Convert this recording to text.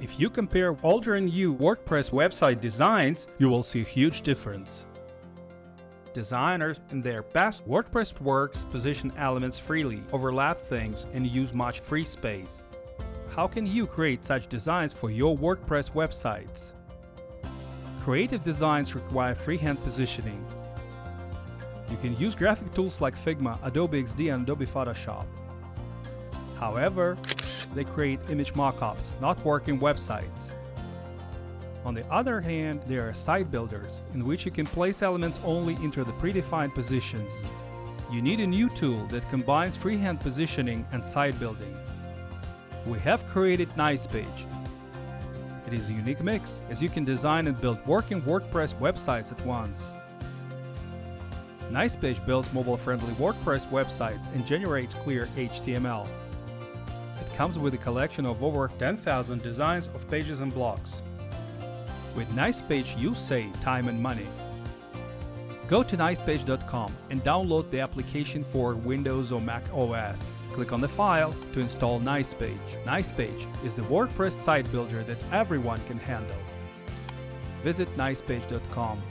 If you compare older and new WordPress website designs, you will see a huge difference. Designers in their best WordPress works position elements freely, overlap things, and use much free space. How can you create such designs for your WordPress websites? Creative designs require freehand positioning. You can use graphic tools like Figma, Adobe XD, and Adobe Photoshop. However, they create image mockups, not working websites. On the other hand, there are site builders, in which you can place elements only into the predefined positions. You need a new tool that combines freehand positioning and site building. We have created Nicepage. It is a unique mix, as you can design and build working WordPress websites at once. Nicepage builds mobile-friendly WordPress websites and generates clear HTML. It comes with a collection of over 10,000 designs of pages and blocks. With Nicepage, you save time and money. Go to nicepage.com and download the application for Windows or Mac OS. Click on the file to install Nicepage. Nicepage is the WordPress site builder that everyone can handle. Visit nicepage.com.